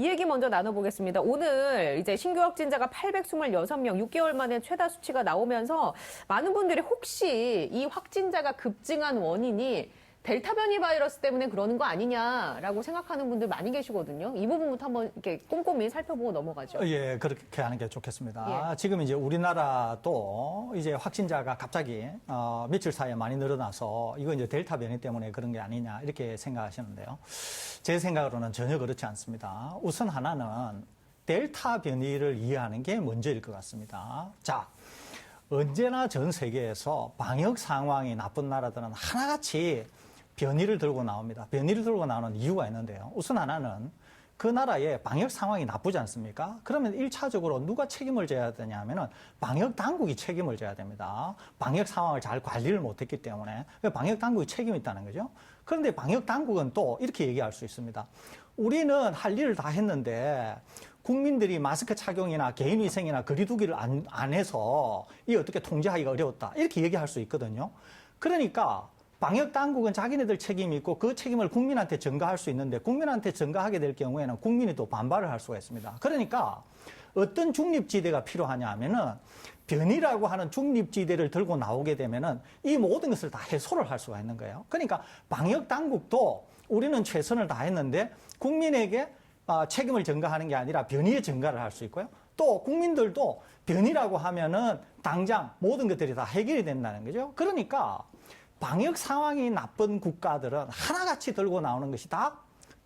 이 얘기 먼저 나눠보겠습니다. 오늘 이제 신규 확진자가 826명, 6개월 만에 최다 수치가 나오면서 많은 분들이 혹시 이 확진자가 급증한 원인이 델타 변이 바이러스 때문에 그러는 거 아니냐라고 생각하는 분들 많이 계시거든요. 이 부분부터 한번 이렇게 꼼꼼히 살펴보고 넘어가죠. 예, 그렇게 하는 게 좋겠습니다. 예. 지금 이제 우리나라도 이제 확진자가 갑자기 며칠 사이에 많이 늘어나서 이거 이제 델타 변이 때문에 그런 게 아니냐 이렇게 생각하시는데요. 제 생각으로는 전혀 그렇지 않습니다. 우선 하나는 델타 변이를 이해하는 게 먼저일 것 같습니다. 자, 언제나 전 세계에서 방역 상황이 나쁜 나라들은 하나같이 변이를 들고 나옵니다. 변이를 들고 나오는 이유가 있는데요. 우선 하나는 그 나라의 방역 상황이 나쁘지 않습니까? 그러면 1차적으로 누가 책임을 져야 되냐면은 방역 당국이 책임을 져야 됩니다. 방역 상황을 잘 관리를 못했기 때문에 방역 당국이 책임이 있다는 거죠. 그런데 방역 당국은 또 이렇게 얘기할 수 있습니다. 우리는 할 일을 다 했는데 국민들이 마스크 착용이나 개인위생이나 거리두기를 안 해서 이 어떻게 통제하기가 어려웠다. 이렇게 얘기할 수 있거든요. 그러니까 방역 당국은 자기네들 책임이 있고 그 책임을 국민한테 전가할 수 있는데 국민한테 전가하게 될 경우에는 국민이 또 반발을 할 수가 있습니다. 그러니까 어떤 중립지대가 필요하냐 하면은 변이라고 하는 중립지대를 들고 나오게 되면은 이 모든 것을 다 해소를 할 수가 있는 거예요. 그러니까 방역 당국도 우리는 최선을 다했는데 국민에게 책임을 전가하는 게 아니라 변이에 전가를 할 수 있고요. 또 국민들도 변이라고 하면은 당장 모든 것들이 다 해결이 된다는 거죠. 그러니까 방역 상황이 나쁜 국가들은 하나같이 들고 나오는 것이 다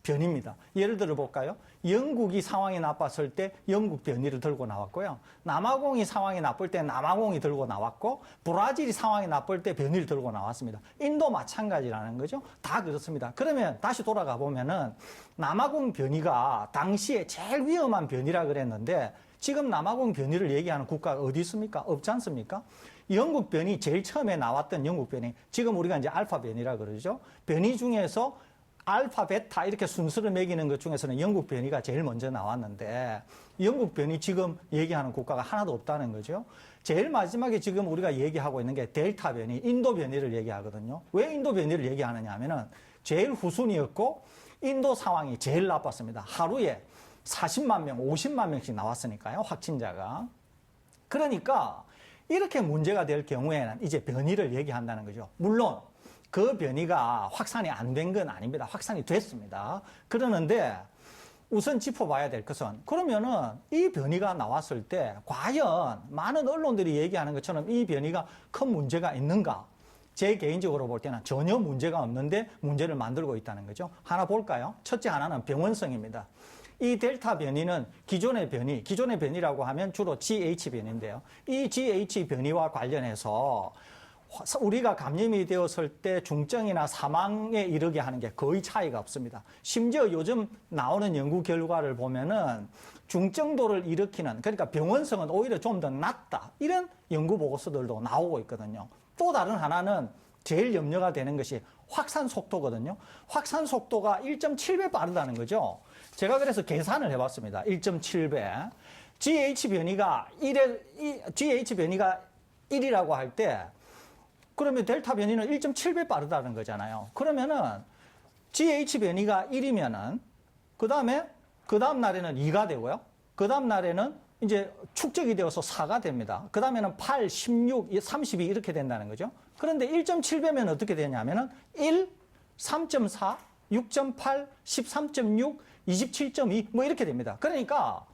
변이입니다. 예를 들어 볼까요? 영국이 상황이 나빴을 때 영국 변이를 들고 나왔고요. 남아공이 상황이 나쁠 때 남아공이 들고 나왔고 브라질이 상황이 나쁠 때 변이를 들고 나왔습니다. 인도 마찬가지라는 거죠. 다 그렇습니다. 그러면 다시 돌아가 보면은 남아공 변이가 당시에 제일 위험한 변이라 그랬는데 지금 남아공 변이를 얘기하는 국가가 어디 있습니까? 없지 않습니까? 영국 변이 제일 처음에 나왔던 영국 변이 지금 우리가 이제 알파 변이라 그러죠. 변이 중에서 알파, 베타 이렇게 순서를 매기는 것 중에서는 영국 변이가 제일 먼저 나왔는데 영국 변이 지금 얘기하는 국가가 하나도 없다는 거죠. 제일 마지막에 지금 우리가 얘기하고 있는 게 델타 변이, 인도 변이를 얘기하거든요. 왜 인도 변이를 얘기하느냐 하면은 제일 후순위였고 인도 상황이 제일 나빴습니다. 하루에 40만 명, 50만 명씩 나왔으니까요. 확진자가. 그러니까 이렇게 문제가 될 경우에는 이제 변이를 얘기한다는 거죠. 물론 그 변이가 확산이 안 된 건 아닙니다. 확산이 됐습니다. 그러는데 우선 짚어봐야 될 것은 그러면은 이 변이가 나왔을 때 과연 많은 언론들이 얘기하는 것처럼 이 변이가 큰 문제가 있는가? 제 개인적으로 볼 때는 전혀 문제가 없는데 문제를 만들고 있다는 거죠. 하나 볼까요? 첫째 하나는 병원성입니다. 이 델타 변이는 기존의 변이라고 하면 주로 GH 변인데요. 이 GH 변이와 관련해서 우리가 감염이 되었을 때 중증이나 사망에 이르게 하는 게 거의 차이가 없습니다. 심지어 요즘 나오는 연구 결과를 보면은 중증도를 일으키는, 그러니까 병원성은 오히려 좀 더 낮다. 이런 연구 보고서들도 나오고 있거든요. 또 다른 하나는 제일 염려가 되는 것이 확산 속도거든요. 확산 속도가 1.7배 빠르다는 거죠. 제가 그래서 계산을 해봤습니다. 1.7배. GH 변이가 1이라고 할 때 그러면 델타 변이는 1.7배 빠르다는 거잖아요. 그러면은 GH 변이가 1이면은 그 다음 날에는 2가 되고요. 그 다음 날에는 이제 축적이 되어서 4가 됩니다. 그 다음에는 8, 16, 32 이렇게 된다는 거죠. 그런데 1.7배면 어떻게 되냐면은 1, 3.4, 6.8, 13.6, 27.2 뭐 이렇게 됩니다. 그러니까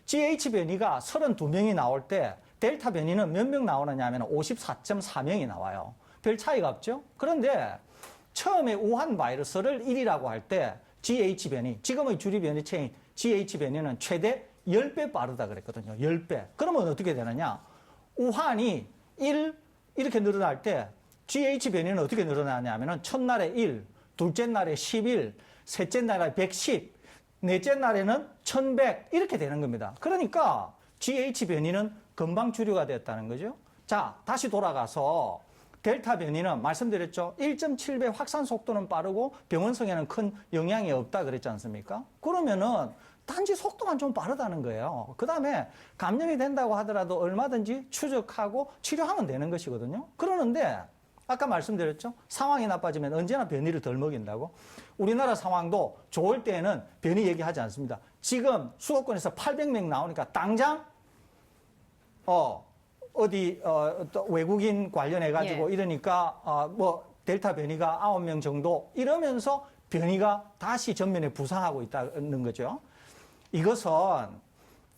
GH 변이가 32명이 나올 때 델타 변이는 몇 명 나오느냐 하면 54.4명이 나와요. 별 차이가 없죠? 그런데 처음에 우한 바이러스를 1이라고 할 때 GH 변이, 지금의 주류 변이체인 GH 변이는 최대 10배 빠르다 그랬거든요. 10배. 그러면 어떻게 되느냐? 우한이 1 이렇게 늘어날 때 GH 변이는 어떻게 늘어나냐 하면 첫날에 1, 둘째 날에 11, 셋째 날에 110, 넷째 날에는 1100 이렇게 되는 겁니다. 그러니까 GH 변이는 금방 주류가 됐다는 거죠. 자, 다시 돌아가서 델타 변이는 말씀드렸죠. 1.7배 확산 속도는 빠르고 병원성에는 큰 영향이 없다 그랬지 않습니까? 그러면은 단지 속도만 좀 빠르다는 거예요. 그 다음에 감염이 된다고 하더라도 얼마든지 추적하고 치료하면 되는 것이거든요. 그러는데 아까 말씀드렸죠. 상황이 나빠지면 언제나 변이를 덜 먹인다고. 우리나라 상황도 좋을 때는 변이 얘기하지 않습니다. 지금 수도권에서 800명 나오니까 당장 또 외국인 관련해가지고 예. 이러니까 뭐 델타 변이가 9명 정도 이러면서 변이가 다시 전면에 부상하고 있다는 거죠. 이것은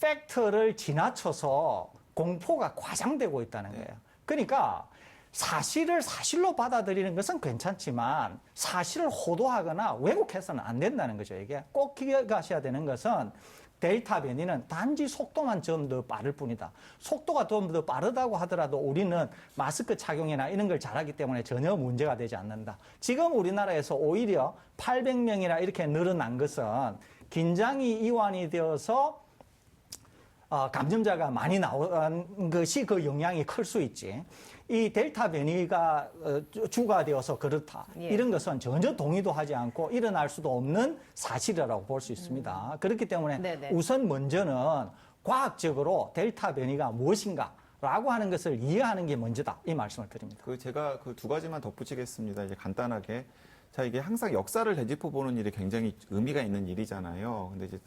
팩트를 지나쳐서 공포가 과장되고 있다는 거예요. 그러니까 사실을 사실로 받아들이는 것은 괜찮지만 사실을 호도하거나 왜곡해서는 안 된다는 거죠. 이게 꼭 기억하셔야 되는 것은 델타 변이는 단지 속도만 좀 더 빠를 뿐이다. 속도가 좀 더 빠르다고 하더라도 우리는 마스크 착용이나 이런 걸 잘하기 때문에 전혀 문제가 되지 않는다. 지금 우리나라에서 오히려 800명이나 이렇게 늘어난 것은 긴장이 이완이 되어서 감염자가 많이 나온 것이 그 영향이 클 수 있지. 이 델타 변이가 주가 되어서 그렇다. 예. 이런 것은 전혀 동의도 하지 않고 일어날 수도 없는 사실이라고 볼 수 있습니다. 그렇기 때문에 네네. 우선 먼저는 과학적으로 델타 변이가 무엇인가라고 하는 것을 이해하는 게 먼저다. 이 말씀을 드립니다. 제가 그 두 가지만 덧붙이겠습니다. 이제 간단하게. 자, 이게 항상 역사를 되짚어 보는 일이 굉장히 의미가 있는 일이잖아요. 근데 이제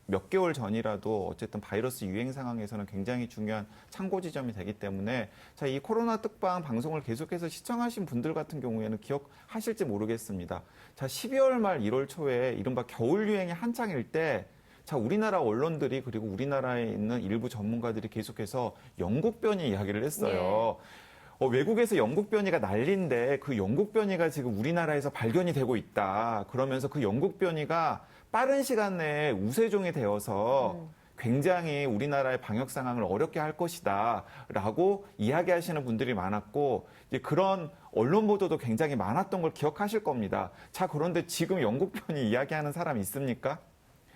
몇 개월 전이라도 어쨌든 바이러스 유행 상황에서는 굉장히 중요한 참고 지점이 되기 때문에 자, 이 코로나 특방 방송을 계속해서 시청하신 분들 같은 경우에는 기억하실지 모르겠습니다. 자, 12월 말 1월 초에 이른바 겨울 유행이 한창일 때 자, 우리나라 언론들이 그리고 우리나라에 있는 일부 전문가들이 계속해서 영국 변이 이야기를 했어요. 외국에서 영국 변이가 난리인데 그 영국 변이가 지금 우리나라에서 발견이 되고 있다. 그러면서 그 영국 변이가 빠른 시간 내에 우세종이 되어서 굉장히 우리나라의 방역 상황을 어렵게 할 것이다. 라고 이야기하시는 분들이 많았고 이제 그런 언론 보도도 굉장히 많았던 걸 기억하실 겁니다. 자, 그런데 지금 영국 변이 이야기하는 사람 있습니까?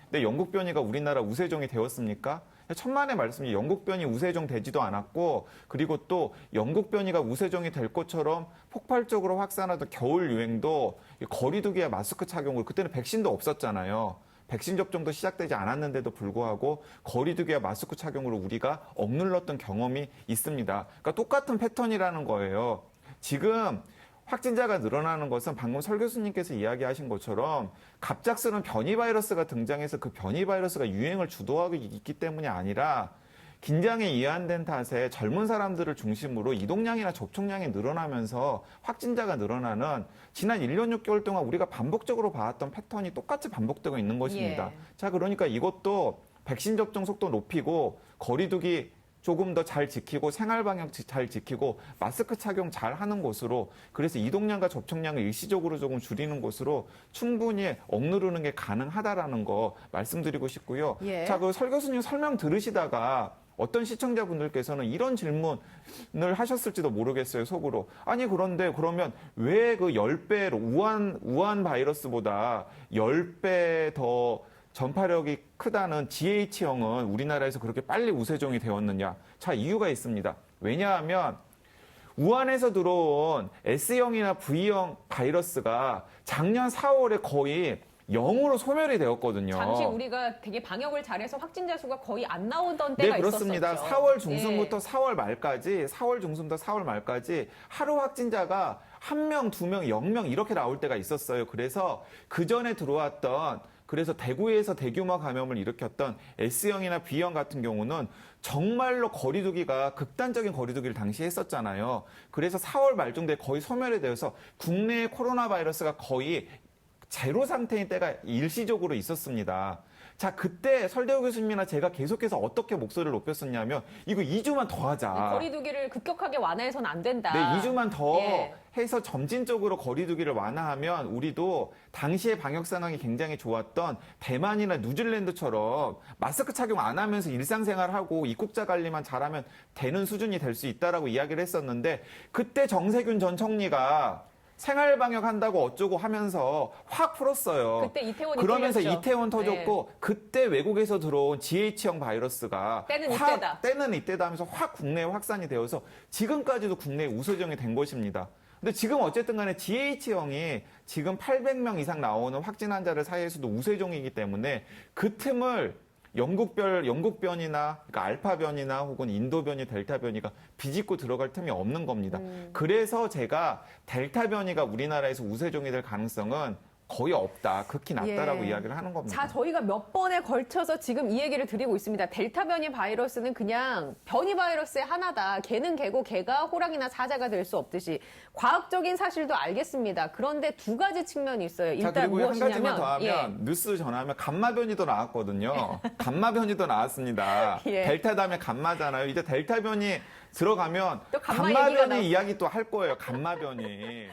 근데 영국 변이가 우리나라 우세종이 되었습니까? 천만의 말씀이 영국 변이 우세종 되지도 않았고 그리고 또 영국 변이가 우세종이 될 것처럼 폭발적으로 확산하던 겨울 유행도 거리두기와 마스크 착용으로 그때는 백신도 없었잖아요. 백신 접종도 시작되지 않았는데도 불구하고 거리두기와 마스크 착용으로 우리가 억눌렀던 경험이 있습니다. 그러니까 똑같은 패턴이라는 거예요. 지금 확진자가 늘어나는 것은 방금 설 교수님께서 이야기하신 것처럼 갑작스러운 변이 바이러스가 등장해서 그 변이 바이러스가 유행을 주도하고 있기 때문이 아니라 긴장이 이완된 탓에 젊은 사람들을 중심으로 이동량이나 접촉량이 늘어나면서 확진자가 늘어나는 지난 1년 6개월 동안 우리가 반복적으로 봐왔던 패턴이 똑같이 반복되고 있는 것입니다. 예. 자, 그러니까 이것도 백신 접종 속도 높이고 거리두기 조금 더 잘 지키고 생활방역 잘 지키고 마스크 착용 잘 하는 곳으로 그래서 이동량과 접촉량을 일시적으로 조금 줄이는 곳으로 충분히 억누르는 게 가능하다라는 거 말씀드리고 싶고요. 예. 자, 그 설 교수님 설명 들으시다가 어떤 시청자분들께서는 이런 질문을 하셨을지도 모르겠어요, 속으로. 아니, 그런데 그러면 왜 그 10배로 우한 바이러스보다 10배 더 전파력이 크다는 GH형은 우리나라에서 그렇게 빨리 우세종이 되었느냐? 자, 이유가 있습니다. 왜냐하면 우한에서 들어온 S형이나 V형 바이러스가 작년 4월에 거의 0으로 소멸이 되었거든요. 잠시 우리가 되게 방역을 잘해서 확진자 수가 거의 안 나오던 네, 때가 그렇습니다. 있었었죠. 4월 중순부터 4월 말까지, 4월 중순부터 4월 말까지 하루 확진자가 1명, 2명, 0명 이렇게 나올 때가 있었어요. 그래서 그 전에 들어왔던 그래서 대구에서 대규모 감염을 일으켰던 S형이나 B형 같은 경우는 정말로 거리두기가 극단적인 거리두기를 당시 했었잖아요. 그래서 4월 말쯤 돼 거의 소멸이 되어서 국내의 코로나 바이러스가 거의 제로 상태인 때가 일시적으로 있었습니다. 자, 그때 설대호 교수님이나 제가 계속해서 어떻게 목소리를 높였었냐면 이거 2주만 더 하자. 거리두기를 급격하게 완화해서는 안 된다. 네, 2주만 더 예. 해서 점진적으로 거리두기를 완화하면 우리도 당시의 방역 상황이 굉장히 좋았던 대만이나 뉴질랜드처럼 마스크 착용 안 하면서 일상생활하고 입국자 관리만 잘하면 되는 수준이 될 수 있다라고 이야기를 했었는데 그때 정세균 전 총리가 생활 방역 한다고 어쩌고 하면서 확 풀었어요. 그때 이태원이 그러면서 터졌죠. 이태원 터졌고 그때 외국에서 들어온 GH형 바이러스가 때는 이때다. 때는 이때다 하면서 확 국내에 확산이 되어서 지금까지도 국내에 우세종이 된 것입니다. 근데 지금 어쨌든 간에 GH형이 지금 800명 이상 나오는 확진 환자들 사이에서도 우세종이기 때문에 그 틈을 영국 변이나 그러니까 알파 변이나 혹은 인도 변이, 델타 변이가 비집고 들어갈 틈이 없는 겁니다. 그래서 제가 델타 변이가 우리나라에서 우세종이 될 가능성은 거의 없다, 극히 낮다라고 예. 이야기를 하는 겁니다. 자, 저희가 몇 번에 걸쳐서 지금 이 얘기를 드리고 있습니다. 델타 변이 바이러스는 그냥 변이 바이러스의 하나다. 개는 개고 개가 호랑이나 사자가 될 수 없듯이 과학적인 사실도 알겠습니다. 그런데 두 가지 측면이 있어요. 자, 일단 그리고 한 가지만 무엇이냐면 더 하면 뉴스 전하면 감마 변이도 나왔거든요. 감마 변이도 나왔습니다. 예. 델타 다음에 감마잖아요. 이제 델타 변이 들어가면 또 감마 감마 얘기가 변이 이야기 또 할 거예요. 감마 변이.